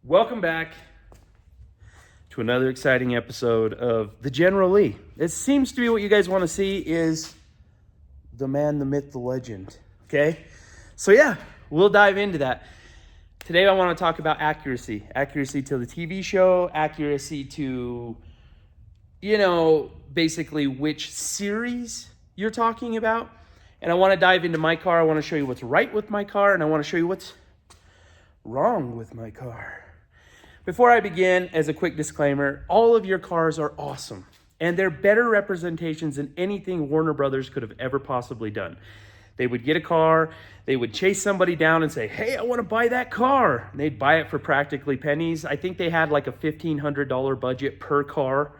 Welcome back to another exciting episode of the General Lee. It seems to be what you guys want to see is the man, the myth, the legend. Okay, so yeah, we'll dive into that. Today I want to talk about accuracy. Accuracy to the TV show, accuracy to, basically which series you're talking about. And I want to dive into my car. I want to show you what's right with my car, and I want to show you what's wrong with my car. Before I begin, as a quick disclaimer, all of your cars are awesome, and they're better representations than anything Warner Brothers could have ever possibly done. They would get a car, they would chase somebody down and say, hey, I want to buy that car. And they'd buy it for practically pennies. I think they had like a $1,500 budget per car,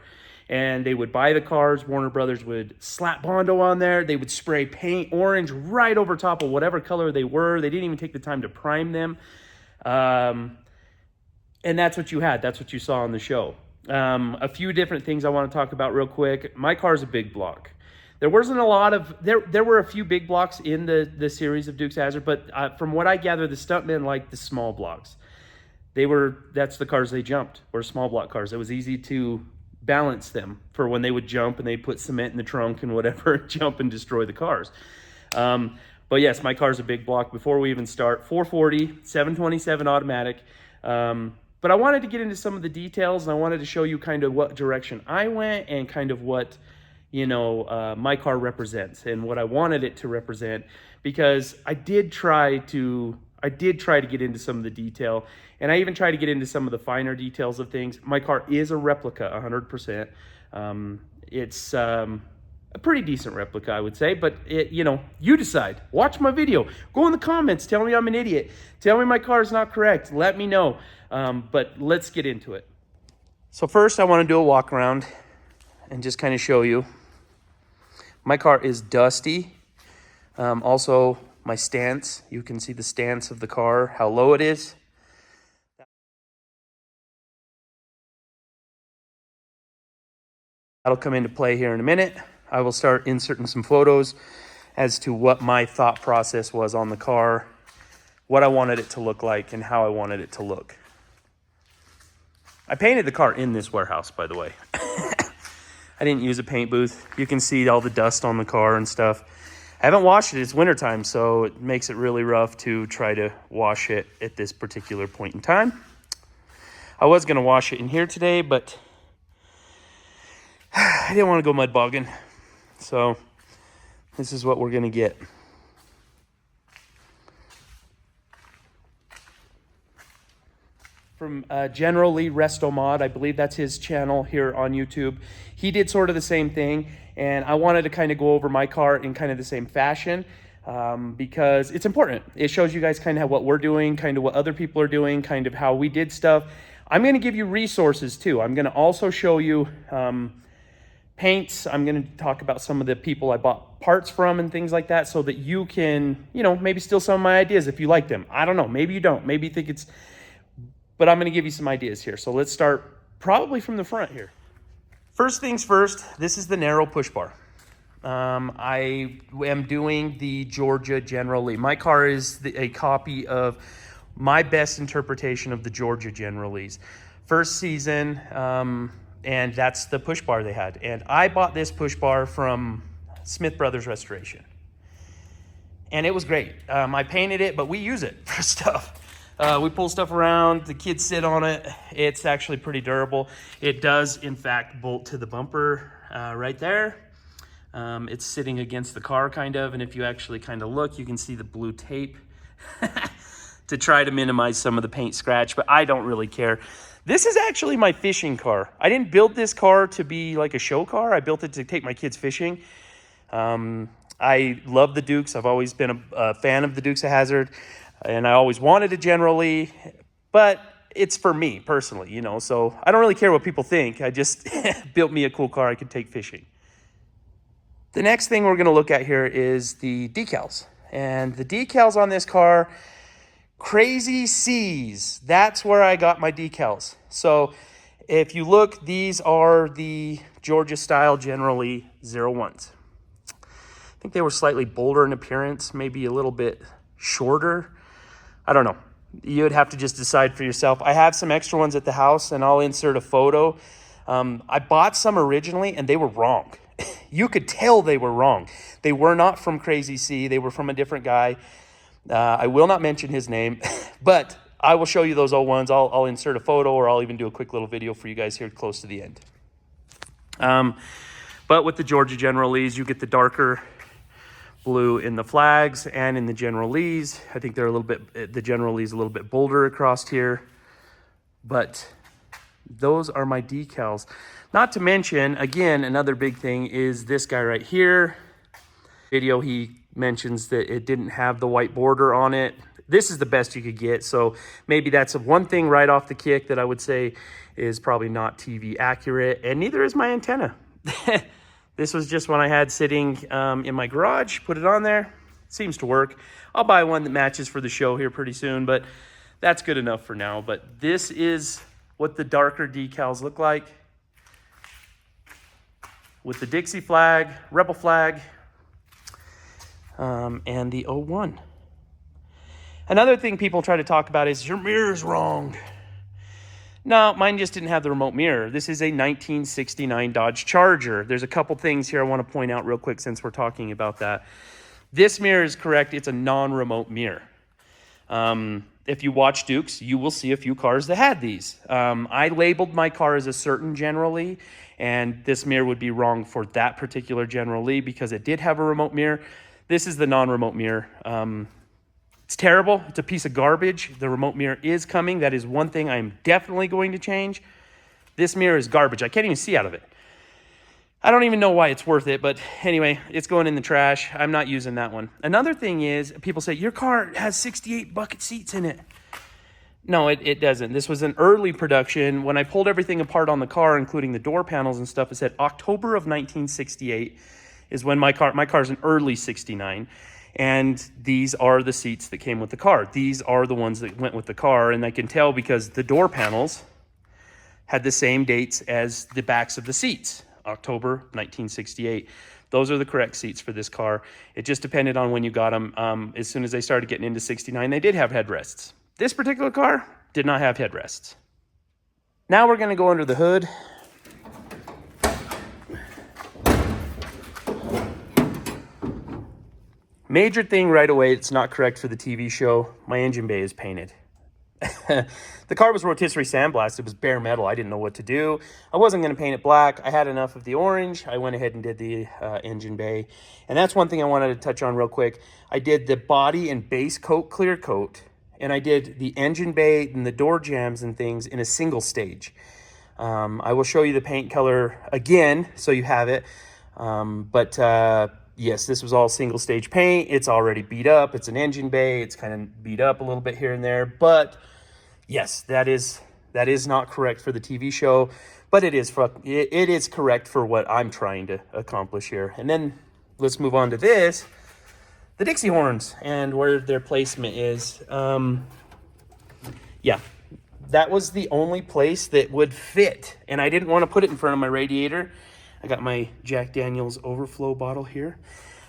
and they would buy the cars. Warner Brothers would slap Bondo on there. They would spray paint orange right over top of whatever color they were. They didn't even take the time to prime them. And that's what you had. That's what you saw on the show. A few different things I want to talk about real quick. My car's a big block. There wasn't a lot of, there were a few big blocks in the series of Dukes of Hazzard, but from what I gather, the stuntmen liked the small blocks. That's the cars they jumped, were small block cars. It was easy to balance them for when they would jump and they'd put cement in the trunk and whatever, jump and destroy the cars. But yes, my car's a big block. Before we even start, 440, 727 automatic. But I wanted to get into some of the details, and I wanted to show you kind of what direction I went and kind of what, my car represents and what I wanted it to represent, because I did try to get into some of the detail, and I even tried to get into some of the finer details of things. My car is a replica, 100%. It's a pretty decent replica, I would say, but you decide. Watch my video. Go in the comments. Tell me I'm an idiot. Tell me my car is not correct. Let me know. But let's get into it. So first I want to do a walk around and just kind of show you. My car is dusty. Also my stance. You can see the stance of the car, how low it is. That'll come into play here in a minute. I will start inserting some photos as to what my thought process was on the car, what I wanted it to look like, and how I wanted it to look. I painted the car in this warehouse, by the way. I didn't use a paint booth. You can see all the dust on the car and stuff. I haven't washed it. It's wintertime, so it makes it really rough to try to wash it at this particular point in time. I was going to wash it in here today, but I didn't want to go mud bogging. So this is what we're going to get. From General Lee RestoMod, I believe that's his channel here on YouTube. He did sort of the same thing, and I wanted to kind of go over my car in kind of the same fashion because it's important. It shows you guys kind of what we're doing, kind of what other people are doing, kind of how we did stuff. I'm going to give you resources too. I'm going to also show you paints. I'm going to talk about some of the people I bought parts from and things like that, so that you can, maybe steal some of my ideas if you like them. I don't know. Maybe you don't. Maybe you think it's... But I'm going to give you some ideas here. So let's start probably from the front here. First things first, this is the narrow push bar. I am doing the Georgia General Lee. My car is a copy of my best interpretation of the Georgia General Lees. First season, and that's the push bar they had. And I bought this push bar from Smith Brothers Restoration. And it was great. I painted it, but we use it for stuff. We pull stuff around, the kids sit on it. It's actually pretty durable. It does, in fact, bolt to the bumper right there. It's sitting against the car, kind of, and if you actually kind of look, you can see the blue tape to try to minimize some of the paint scratch, but I don't really care. This is actually my fishing car. I didn't build this car to be like a show car. I built it to take my kids fishing. I love the Dukes. I've always been a fan of the Dukes of Hazzard. And I always wanted a General Lee, but it's for me personally, so I don't really care what people think. I just built me a cool car I could take fishing. The next thing we're going to look at here is the decals. And the decals on this car, Crazy C's. That's where I got my decals. So if you look, these are the Georgia style General Lee 01s. I think they were slightly bolder in appearance, maybe a little bit shorter. I don't know. you'd have to just decide for yourself. I have some extra ones at the house, and I'll insert a photo. I bought some originally, and they were wrong. You could tell they were wrong. They were not from Crazy C. They were from a different guy. I will not mention his name, but I will show you those old ones. I'll insert a photo, or I'll even do a quick little video for you guys here close to the end. But with the Georgia General Lees, you get the darker blue in the flags and in the General Lees. I think they're a little bit, the General Lees a little bit bolder across here. But those are my decals. Not to mention, again, another big thing is this guy right here. Video, he mentions that it didn't have the white border on it. This is the best you could get. So maybe that's one thing right off the kick that I would say is probably not TV accurate, and neither is my antenna. This was just one I had sitting in my garage, put it on there. Seems to work. I'll buy one that matches for the show here pretty soon, but that's good enough for now. But this is what the darker decals look like with the Dixie flag, Rebel flag, and the 01. Another thing people try to talk about is your mirror's wrong. No, mine just didn't have the remote mirror. This is a 1969 Dodge Charger. There's a couple things here I want to point out real quick since we're talking about that. This mirror is correct. It's a non-remote mirror. If you watch Dukes, you will see a few cars that had these. I labeled my car as a certain General Lee, and this mirror would be wrong for that particular General Lee because it did have a remote mirror. This is the non-remote mirror. It's terrible. It's a piece of garbage. The remote mirror is coming. That is one thing I'm definitely going to change. This mirror is garbage. I can't even see out of it. I don't even know why it's worth it, but anyway, it's going in the trash. I'm not using that one. Another thing is, people say, your car has 68 bucket seats in it. No, it doesn't. This was an early production. When I pulled everything apart on the car, including the door panels and stuff, it said October of 1968 is when my car's an early 69. And these are the seats that came with the car. These are the ones that went with the car. And I can tell because the door panels had the same dates as the backs of the seats, October 1968. Those are the correct seats for this car. It just depended on when you got them. As soon as they started getting into 69, they did have headrests. This particular car did not have headrests. Now we're going to go under the hood. Major thing right away, it's not correct for the TV show. My engine bay is painted. The car was rotisserie sandblasted. It was bare metal. I didn't know what to do. I wasn't going to paint it black. I had enough of the orange. I went ahead and did the engine bay. And that's one thing I wanted to touch on real quick. I did the body and base coat, clear coat. And I did the engine bay and the door jambs and things in a single stage. I will show you the paint color again so you have it. Yes, this was all single stage paint. It's already beat up. It's an engine bay. It's kind of beat up a little bit here and there. But yes, that is not correct for the TV show. But it is correct for what I'm trying to accomplish here. And then let's move on to this. The Dixie horns and where their placement is. Yeah, that was the only place that would fit. And I didn't want to put it in front of my radiator. I got my Jack Daniel's overflow bottle here.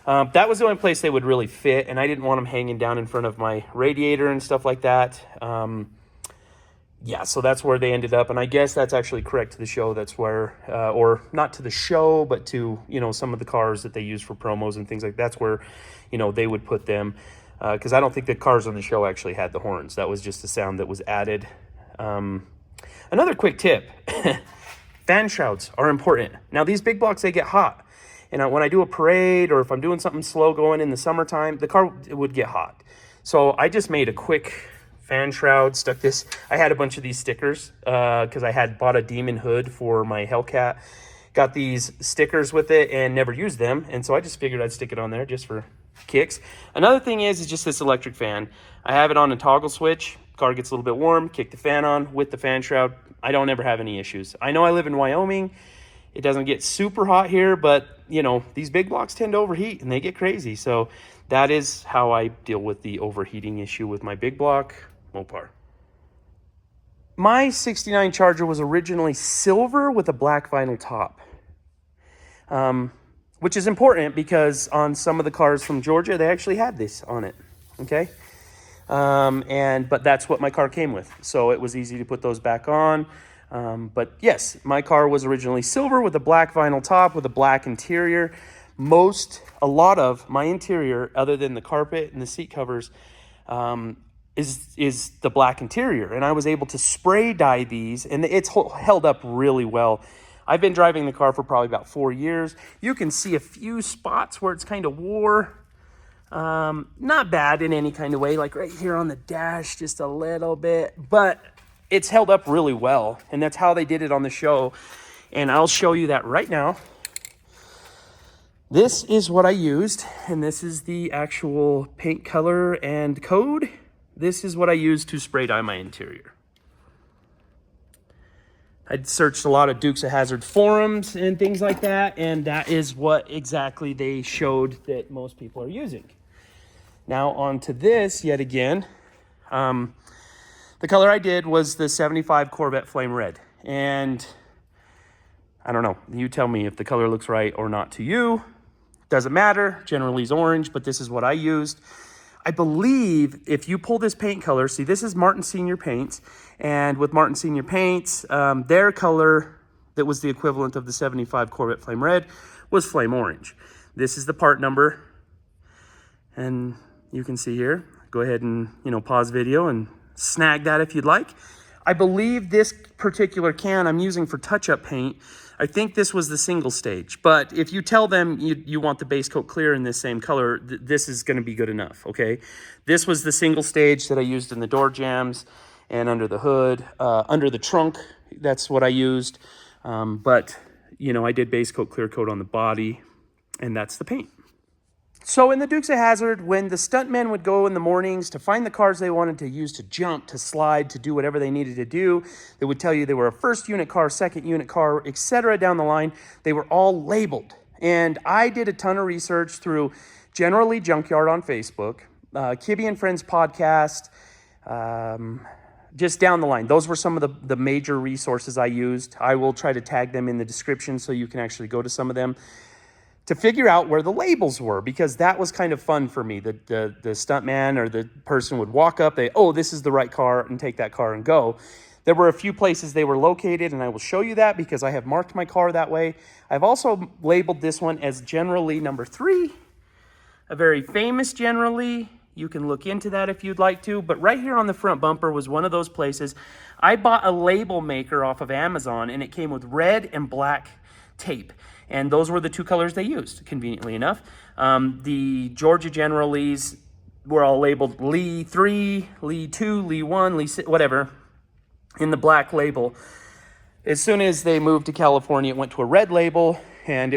That was the only place they would really fit, and I didn't want them hanging down in front of my radiator and stuff like that. Yeah, so that's where they ended up, and I guess that's actually correct to the show. That's where, or not to the show, but to, some of the cars that they use for promos and things like that. That's where, they would put them, because I don't think the cars on the show actually had the horns. That was just the sound that was added. Another quick tip. Fan shrouds are important. Now, these big blocks, they get hot. And when I do a parade or if I'm doing something slow going in the summertime, the car would get hot. So I just made a quick fan shroud, stuck this. I had a bunch of these stickers because I had bought a Demon hood for my Hellcat. Got these stickers with it and never used them. And so I just figured I'd stick it on there just for kicks. Another thing is just this electric fan. I have it on a toggle switch. Car gets a little bit warm, kick the fan on with the fan shroud. I don't ever have any issues. I know I live in Wyoming. It doesn't get super hot here, but these big blocks tend to overheat and they get crazy. So that is how I deal with the overheating issue with my big block Mopar. My 69 Charger was originally silver with a black vinyl top, which is important because on some of the cars from Georgia, they actually had this on it, okay? But that's what my car came with. So it was easy to put those back on. But yes, my car was originally silver with a black vinyl top with a black interior. A lot of my interior, other than the carpet and the seat covers, is the black interior. And I was able to spray dye these, and it's held up really well. I've been driving the car for probably about 4 years. You can see a few spots where it's kind of wore. Not bad in any kind of way, like right here on the dash, just a little bit, but it's held up really well. And that's how they did it on the show. And I'll show you that right now. This is what I used, and this is the actual paint color and code. This is what I used to spray dye my interior. I'd searched a lot of Dukes of Hazzard forums and things like that, and that is what exactly they showed that most people are using. Now on to this yet again. The color I did was the 75 Corvette Flame Red. And I don't know, you tell me if the color looks right or not to you. Doesn't matter, generally it's orange, but this is what I used. I believe if you pull this paint color, see this is Martin Senior Paints, and with Martin Senior Paints, their color that was the equivalent of the 75 Corvette Flame Red was Flame Orange. This is the part number, and you can see here. Go ahead and pause video and snag that if you'd like. I believe this particular can I'm using for touch-up paint, I think this was the single stage, but if you tell them you want the base coat clear in this same color, this is gonna be good enough, okay? This was the single stage that I used in the door jambs and under the hood, under the trunk, that's what I used. But I did base coat, clear coat on the body, and that's the paint. So in the Dukes of Hazzard, when the stuntmen would go in the mornings to find the cars they wanted to use to jump, to slide, to do whatever they needed to do, they would tell you they were a first unit car, second unit car, etc. down the line. They were all labeled. And I did a ton of research through Generally Junkyard on Facebook, Kibby and Friends podcast, just down the line. Those were some of the major resources I used. I will try to tag them in the description so you can actually go to some of them to figure out where the labels were, because that was kind of fun for me. The stuntman or the person would walk up, this is the right car, and take that car and go. There were a few places they were located, and I will show you that because I have marked my car that way. I've also labeled this one as General Lee number 3, a very famous General Lee. You can look into that if you'd like to, but right here on the front bumper was one of those places. I bought a label maker off of Amazon, and it came with red and black tape. And those were the two colors they used, conveniently enough. The Georgia General Lees were all labeled Lee 3, Lee 2, Lee 1, Lee 6, whatever, in the black label. As soon as they moved to California, it went to a red label, and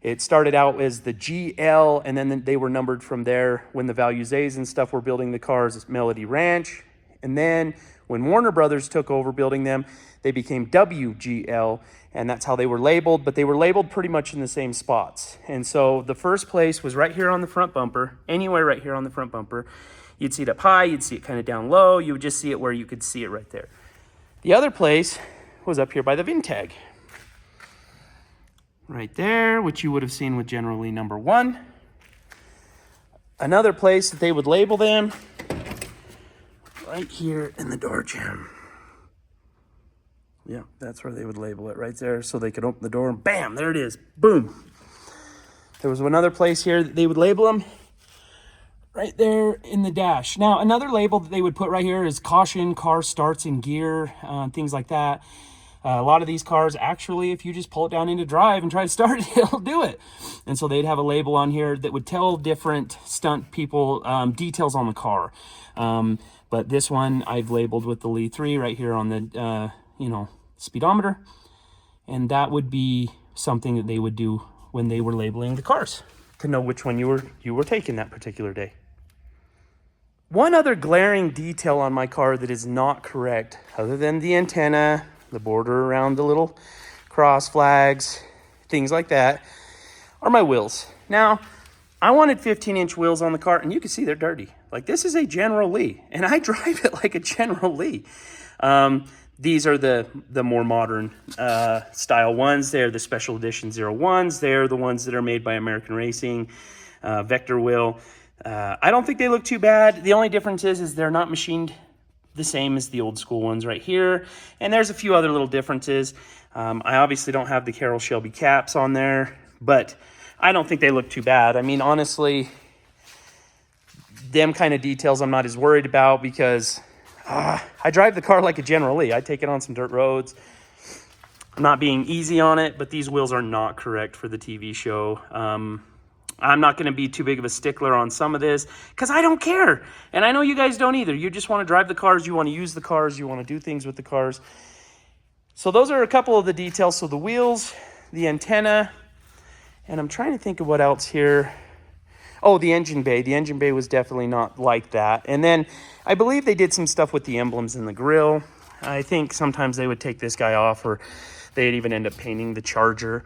it started out as the GL, and then they were numbered from there. When the Values A's and stuff were building the cars, it's Melody Ranch. And then when Warner Brothers took over building them, they became WGL, and that's how they were labeled, but they were labeled pretty much in the same spots. And so the first place was right here on the front bumper, anywhere right here on the front bumper. You'd see it up high, you'd see it kind of down low, you would just see it where you could see it right there. The other place was up here by the VIN tag. Right there, which you would have seen with General Lee number 1. Another place that they would label them, right here in the door jamb. Yeah, that's where they would label it, right there, so they could open the door and bam, there it is, boom. There was another place here that they would label them right there in the dash. Now, another label that they would put right here is caution, car starts in gear, things like that. A lot of these cars, actually, if you just pull it down into drive and try to start it, it'll do it. And so they'd have a label on here that would tell different stunt people details on the car. But this one I've labeled with the Lee 3 right here on the speedometer, and that would be something that they would do when they were labeling the cars to know which one you were taking that particular day. One other glaring detail on my car that is not correct, other than the antenna, the border around the little cross flags, things like that, are my wheels. Now, I wanted 15-inch wheels on the car, and you can see they're dirty. Like, this is a General Lee, and I drive it like a General Lee. These are the more modern style ones. They're the special edition 01s. They're the ones that are made by American Racing, Vector Wheel. I don't think they look too bad. The only difference is they're not machined the same as the old school ones right here. And there's a few other little differences. I obviously don't have the Carroll Shelby caps on there, but I don't think they look too bad. I mean, honestly, them kind of details I'm not as worried about because I drive the car like a General Lee. I take it on some dirt roads. I'm not being easy on it, but these wheels are not correct for the TV show. I'm not going to be too big of a stickler on some of this because I don't care. And I know you guys don't either. You just want to drive the cars. You want to use the cars. You want to do things with the cars. So those are a couple of the details. So the wheels, the antenna, and I'm trying to think of what else here. Oh, the engine bay. The engine bay was definitely not like that. And then I believe they did some stuff with the emblems in the grill. I think sometimes they would take this guy off, or they'd even end up painting the Charger.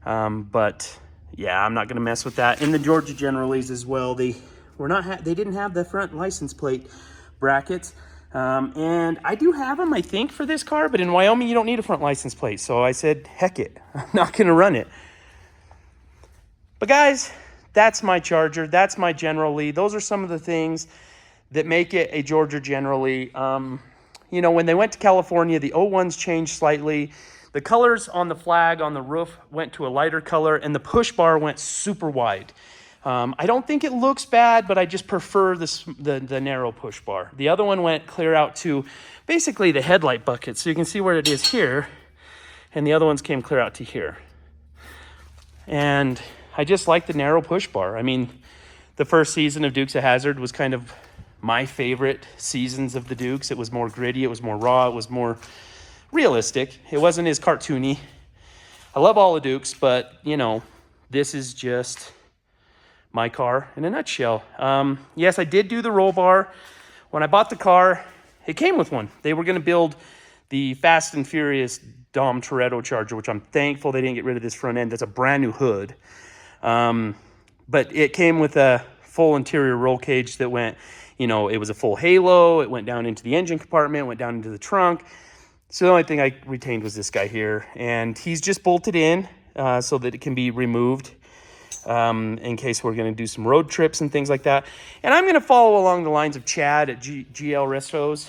But yeah, I'm not going to mess with that. In the Georgia Generalies as well, they didn't have the front license plate brackets. And I do have them, I think, for this car, but in Wyoming, you don't need a front license plate. So I said, heck it, I'm not going to run it. But guys, that's my Charger. That's my General Lee. Those are some of the things that make it a Georgia General Lee. You know, when they went to California, the 01s changed slightly. The colors on the flag on the roof went to a lighter color, and the push bar went super wide. I don't think it looks bad, but I just prefer the narrow push bar. The other one went clear out to basically the headlight bucket. So you can see where it is here, and the other ones came clear out to here. And I just like the narrow push bar. I mean, the first season of Dukes of Hazzard was kind of my favorite seasons of the Dukes. It was more gritty, it was more raw, it was more realistic. It wasn't as cartoony. I love all the Dukes, but, you know, this is just my car in a nutshell. Yes, I did do the roll bar. When I bought the car, it came with one. They were going to build the Fast and Furious Dom Toretto Charger, which I'm thankful they didn't get rid of this front end. That's a brand new hood. But it came with a full interior roll cage that went, you know, it was a full halo. It went down into the engine compartment, went down into the trunk. So the only thing I retained was this guy here. And he's just bolted in so that it can be removed in case we're going to do some road trips and things like that. And I'm going to follow along the lines of Chad at GLRESTOMOD.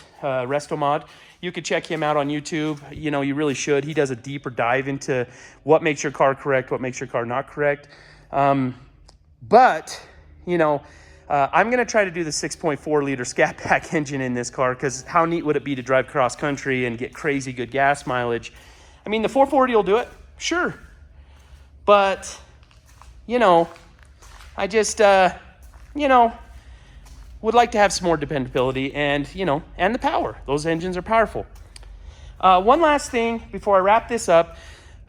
You could check him out on YouTube. You know, you really should. He does a deeper dive into what makes your car correct, what makes your car not correct. But, you know, I'm going to try to do the 6.4 liter Scat Pack engine in this car because how neat would it be to drive cross country and get crazy good gas mileage? I mean, the 440 will do it, sure. But, you know, I just, you know, would like to have some more dependability and, you know, and the power. Those engines are powerful. One last thing before I wrap this up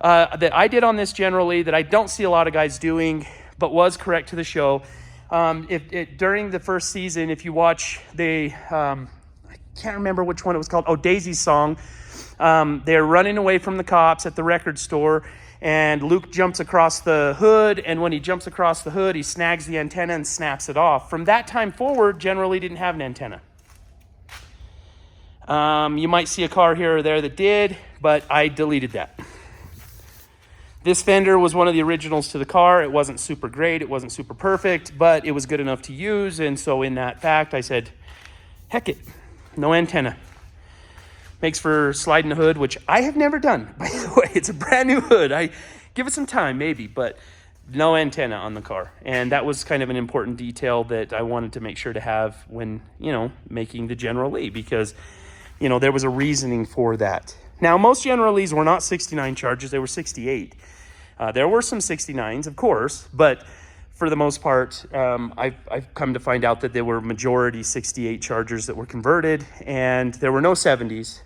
that I did on this General Lee that I don't see a lot of guys doing, but was correct to the show. During the first season, if you watch I can't remember which one it was called. Oh, Daisy's song. They're running away from the cops at the record store, and Luke jumps across the hood, and when he jumps across the hood, he snags the antenna and snaps it off. From that time forward, generally didn't have an antenna. You might see a car here or there that did, but I deleted that. This fender was one of the originals to the car. It wasn't super great. It wasn't super perfect, but it was good enough to use. And so in that fact, I said, heck it, no antenna. Makes for sliding the hood, which I have never done, by the way. It's a brand new hood. I give it some time, maybe, but no antenna on the car. And that was kind of an important detail that I wanted to make sure to have when, you know, making the General Lee, because, you know, there was a reasoning for that. Now, most General Lees were not 69 Chargers. They were 68. There were some 69s, of course, but for the most part, I've come to find out that there were majority 68 Chargers that were converted, and there were no 70s.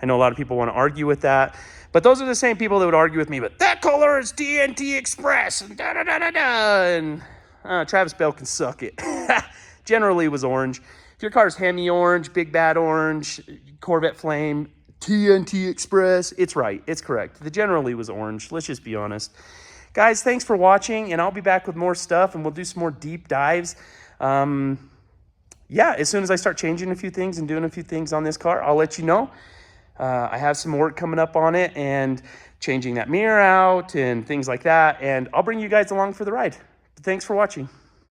I know a lot of people want to argue with that, but those are the same people that would argue with me, but that color is TNT Express, and da-da-da-da-da, and Travis Bell can suck it. General Lee was orange. If your car's Hemi orange, Big Bad orange, Corvette Flame, TNT Express, it's right. It's correct. The General Lee was orange. Let's just be honest. Guys, thanks for watching, and I'll be back with more stuff, and we'll do some more deep dives. Yeah, as soon as I start changing a few things and doing a few things on this car, I'll let you know. I have some work coming up on it and changing that mirror out and things like that, and I'll bring you guys along for the ride. Thanks for watching.